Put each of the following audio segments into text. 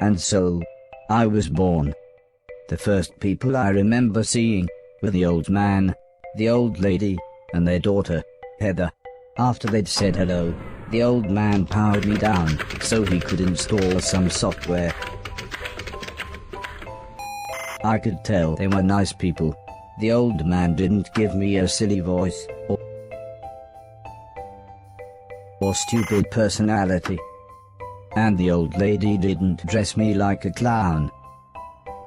And so, I was born. The first people I remember seeing were the old man, the old lady, and their daughter, Heather. After they'd said hello, the old man powered me down so he could install some software. I could tell they were nice people. The old man didn't give me a silly voice or stupid personality. And the old lady didn't dress me like a clown.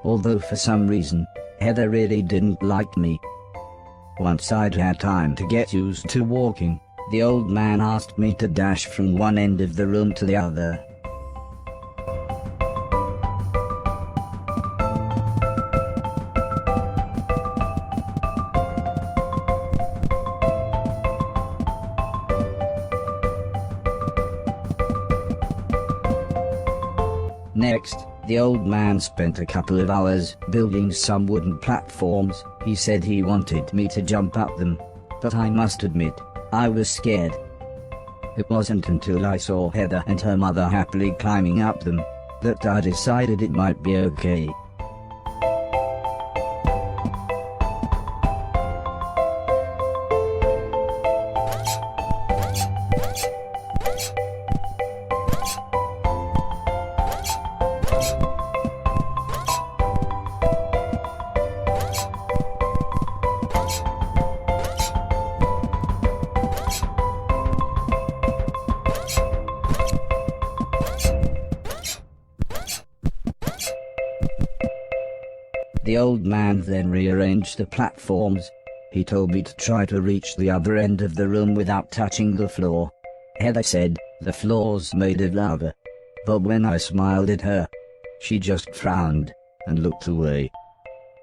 Although for some reason, Heather really didn't like me. Once I'd had time to get used to walking, the old man asked me to dash from one end of the room to the other. Next, the old man spent a couple of hours building some wooden platforms. He said he wanted me to jump up them, but I must admit, I was scared. It wasn't until I saw Heather and her mother happily climbing up them that I decided it might be okay. The old man then rearranged the platforms. He told me to try to reach the other end of the room without touching the floor. Heather said the floor's made of lava. But when I smiled at her, she just frowned and looked away.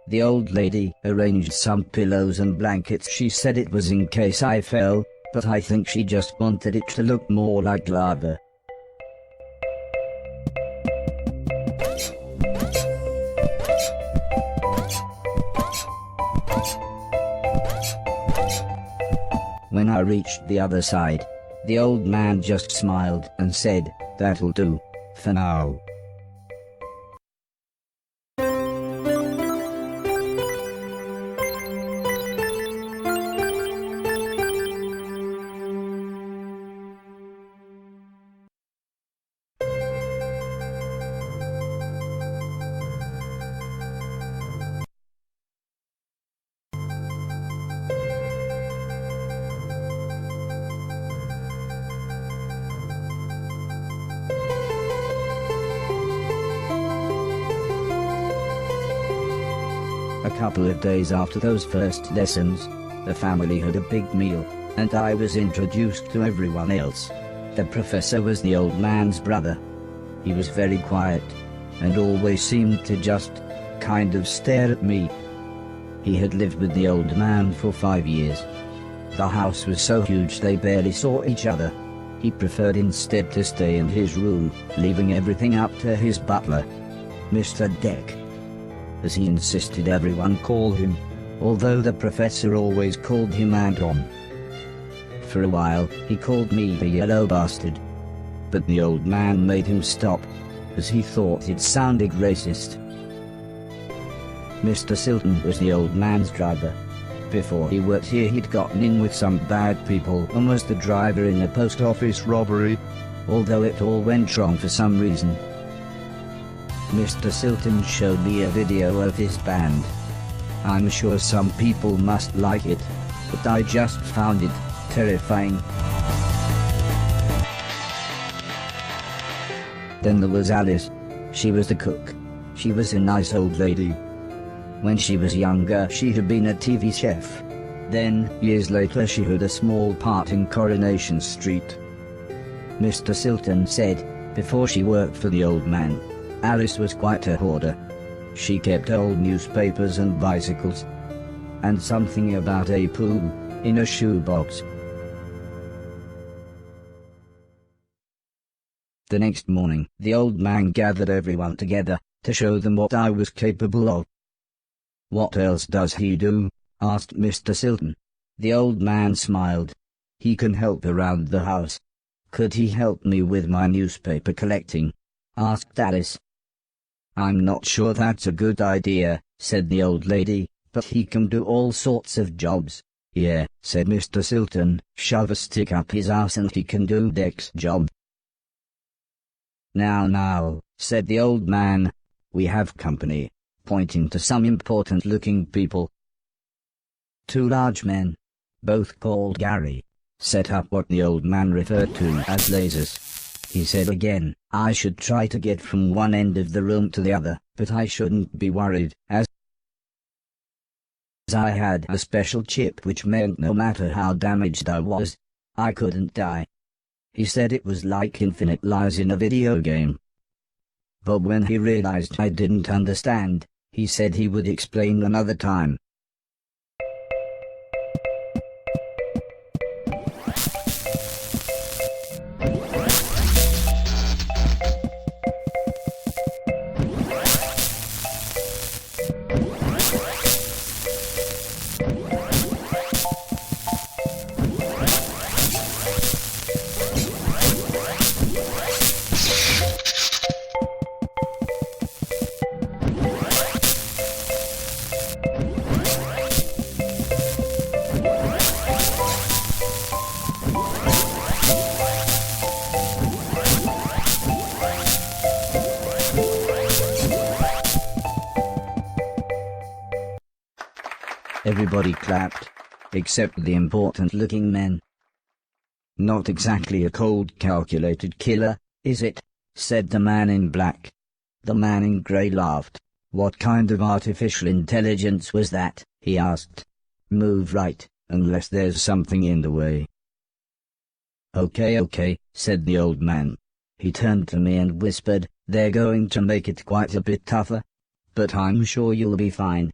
The old lady arranged some pillows and blankets. She said it was in case I fell, but I think she just wanted it to look more like lava. When I reached the other side, the old man just smiled and said, "That'll do, for now." A couple of days after those first lessons, the family had a big meal, and I was introduced to everyone else. The professor was the old man's brother. He was very quiet, and always seemed to just kind of stare at me. He had lived with the old man for 5 years. The house was so huge they barely saw each other. He preferred instead to stay in his room, leaving everything up to his butler, Mr. Deck, as he insisted everyone call him, although the professor always called him Anton. For a while, he called me the yellow bastard, but the old man made him stop, as he thought it sounded racist. Mr. Silton was the old man's driver. Before he worked here, he'd gotten in with some bad people and was the driver in a post office robbery, although it all went wrong for some reason. Mr. Silton showed me a video of his band. I'm sure some people must like it, but I just found it terrifying. Then there was Alice. She was the cook. She was a nice old lady. When she was younger, she had been a TV chef. Then, years later, she had a small part in Coronation Street. Mr. Silton said, before she worked for the old man, Alice was quite a hoarder. She kept old newspapers and bicycles, and something about a poo in a shoebox. The next morning, the old man gathered everyone together to show them what I was capable of. "What else does he do?" asked Mr. Silton. The old man smiled. "He can help around the house." "Could he help me with my newspaper collecting?" asked Alice. "I'm not sure that's a good idea," said the old lady, "but he can do all sorts of jobs." "Yeah," said Mr. Silton, "shove a stick up his ass and he can do Deck's job." Now, said the old man, "we have company," pointing to some important-looking people. 2 large men, both called Gary, set up what the old man referred to as lasers. He said again, I should try to get from one end of the room to the other, but I shouldn't be worried, as I had a special chip which meant no matter how damaged I was, I couldn't die. He said it was like infinite lives in a video game. But when he realized I didn't understand, he said he would explain another time. Everybody clapped, except the important-looking men. "Not exactly a cold, calculated killer, is it?" said the man in black. The man in grey laughed. "What kind of artificial intelligence was that?" he asked. "Move right, unless there's something in the way." Okay, said the old man. He turned to me and whispered, "They're going to make it quite a bit tougher, but I'm sure you'll be fine."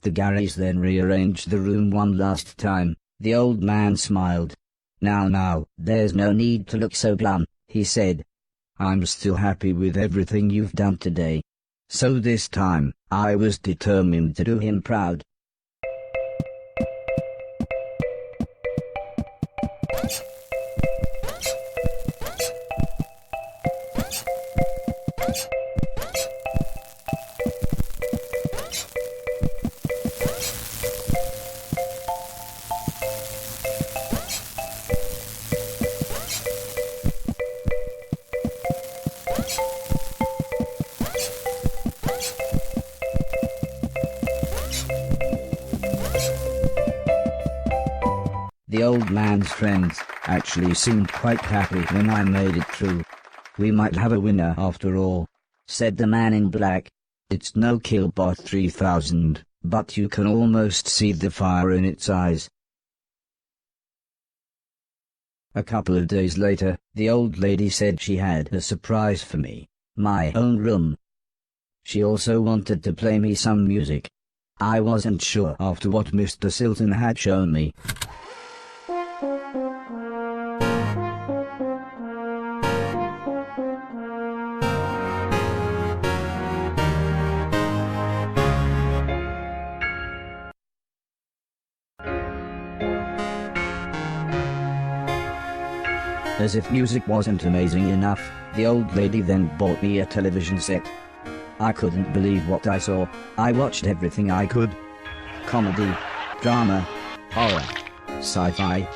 The Garys then rearranged the room one last time. The old man smiled. Now, there's no need to look so glum," he said. "I'm still happy with everything you've done today." So this time, I was determined to do him proud. The old man's friends actually seemed quite happy when I made it through. "We might have a winner after all," said the man in black. "It's no Killbot 3000, but you can almost see the fire in its eyes." A couple of days later, the old lady said she had a surprise for me, my own room. She also wanted to play me some music. I wasn't sure after what Mr. Silton had shown me. As if music wasn't amazing enough, the old lady then bought me a television set. I couldn't believe what I saw. I watched everything I could. Comedy, drama, horror, sci-fi.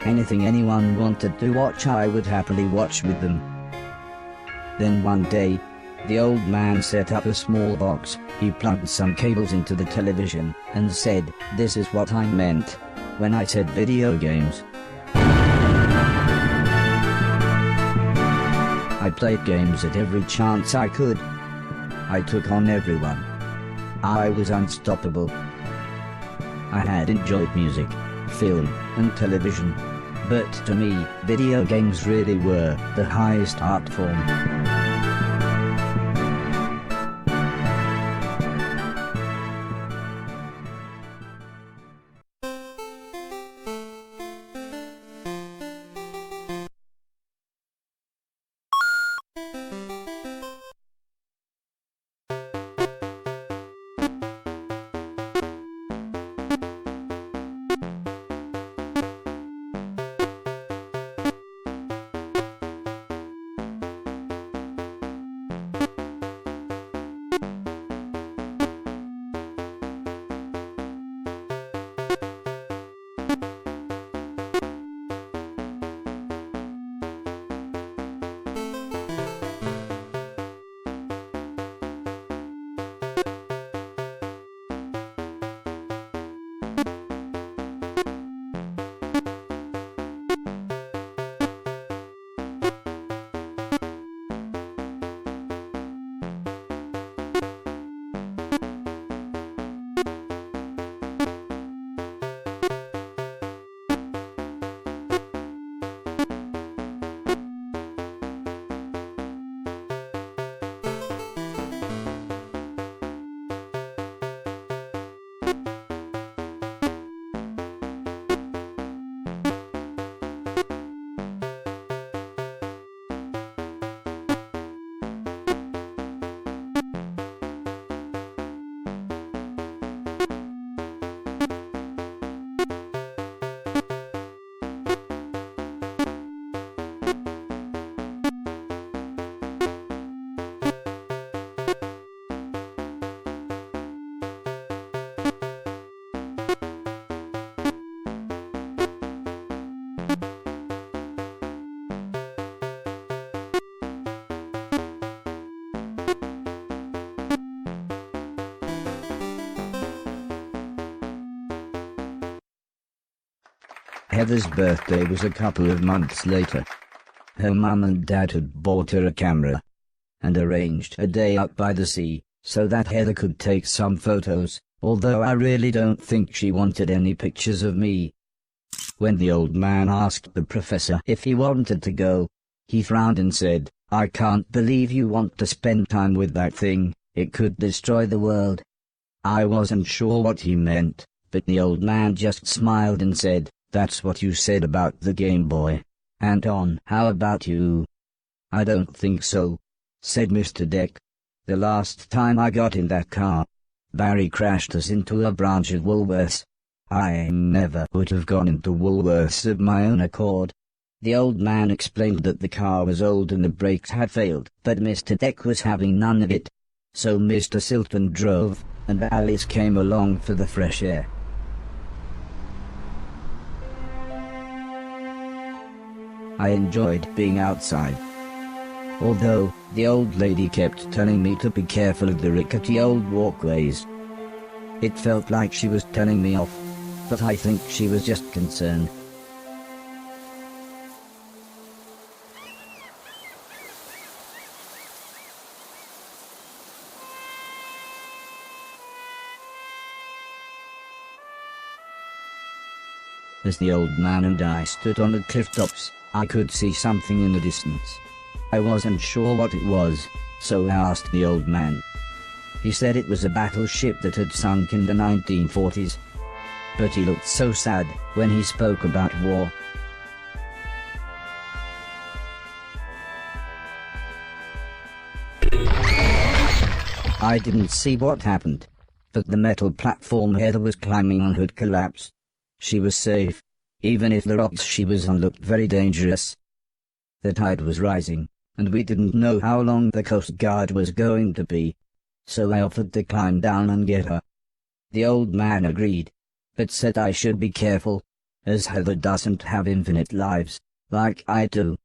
Anything anyone wanted to watch I would happily watch with them. Then one day, the old man set up a small box. He plugged some cables into the television and said, "This is what I meant when I said video games." I played games at every chance I could. I took on everyone. I was unstoppable. I had enjoyed music, film, and television. But to me, video games really were the highest art form. Heather's birthday was a couple of months later. Her mum and dad had bought her a camera and arranged a day out by the sea so that Heather could take some photos, although I really don't think she wanted any pictures of me. When the old man asked the professor if he wanted to go, he frowned and said, "I can't believe you want to spend time with that thing, it could destroy the world." I wasn't sure what he meant, but the old man just smiled and said, That's what you said about the Game Boy. Anton, how about you? I don't think so, said Mr. Deck. The last time I got in that car, Barry crashed us into a branch of Woolworths. I never would have gone into Woolworths of my own accord. The old man explained that the car was old and the brakes had failed, but Mr. Deck was having none of it. So Mr. Silton drove, and Alice came along for the fresh air. I enjoyed being outside. Although, the old lady kept telling me to be careful of the rickety old walkways. It felt like she was telling me off, but I think she was just concerned. As the old man and I stood on the cliff tops, I could see something in the distance. I wasn't sure what it was, so I asked the old man. He said it was a battleship that had sunk in the 1940s. But he looked so sad when he spoke about war. I didn't see what happened, but the metal platform Heather was climbing on had collapsed. She was safe, even if the rocks she was on looked very dangerous. The tide was rising, and we didn't know how long the Coast Guard was going to be, so I offered to climb down and get her. The old man agreed, but said I should be careful, as Heather doesn't have infinite lives, like I do.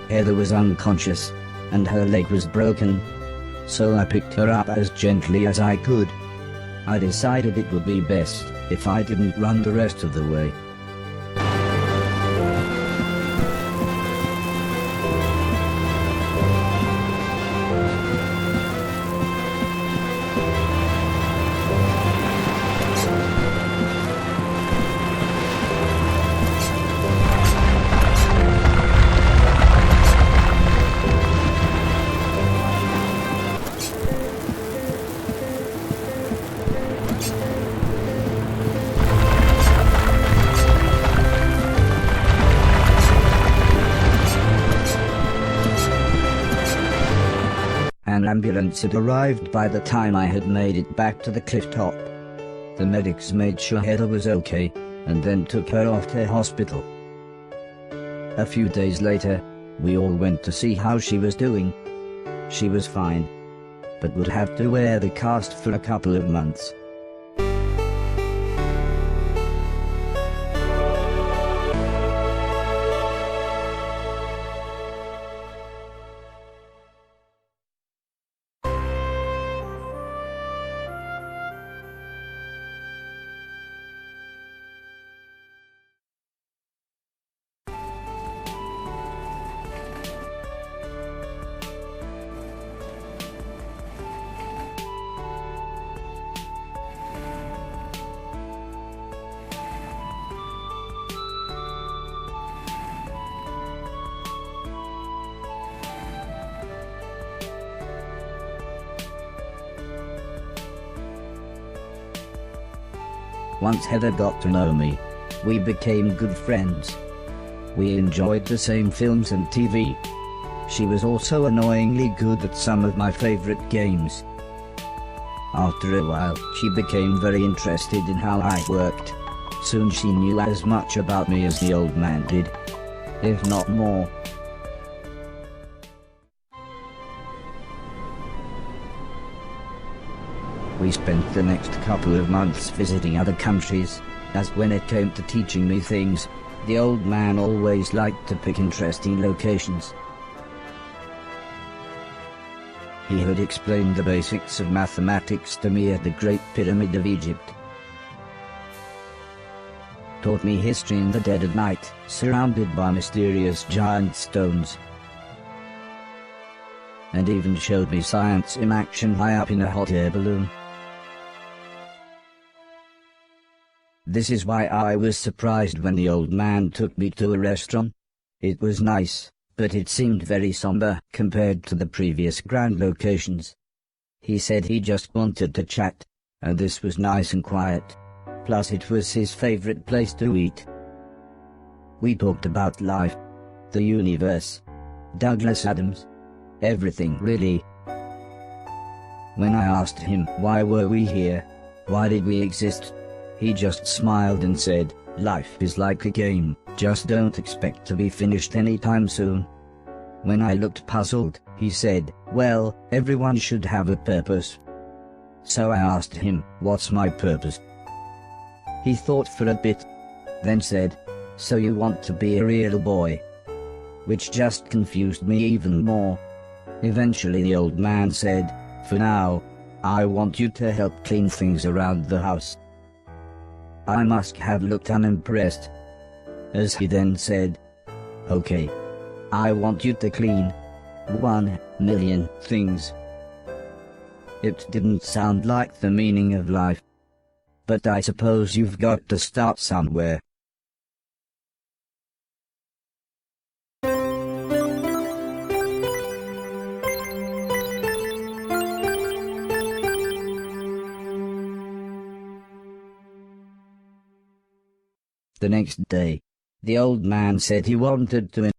Heather was unconscious, and her leg was broken, so I picked her up as gently as I could. I decided it would be best if I didn't run the rest of the way. An ambulance had arrived by the time I had made it back to the cliff top. The medics made sure Heather was okay, and then took her off to hospital. A few days later, we all went to see how she was doing. She was fine, but would have to wear the cast for a couple of months. Once Heather got to know me, we became good friends. We enjoyed the same films and TV. She was also annoyingly good at some of my favorite games. After a while, she became very interested in how I worked. Soon she knew as much about me as the old man did, if not more. We spent the next couple of months visiting other countries, as when it came to teaching me things, the old man always liked to pick interesting locations. He had explained the basics of mathematics to me at the Great Pyramid of Egypt, taught me history in the dead of night, surrounded by mysterious giant stones, and even showed me science in action high up in a hot air balloon. This is why I was surprised when the old man took me to a restaurant. It was nice, but it seemed very somber compared to the previous grand locations. He said he just wanted to chat, and this was nice and quiet. Plus it was his favorite place to eat. We talked about life, the universe, Douglas Adams, everything really. When I asked him why were we here, why did we exist, he just smiled and said, life is like a game, just don't expect to be finished anytime soon. When I looked puzzled, he said, well, everyone should have a purpose. So I asked him, what's my purpose? He thought for a bit, then said, so you want to be a real boy? Which just confused me even more. Eventually the old man said, for now, I want you to help clean things around the house. I must have looked unimpressed, as he then said, okay, I want you to clean 1,000,000 things. It didn't sound like the meaning of life, but I suppose you've got to start somewhere. The next day, the old man said he wanted to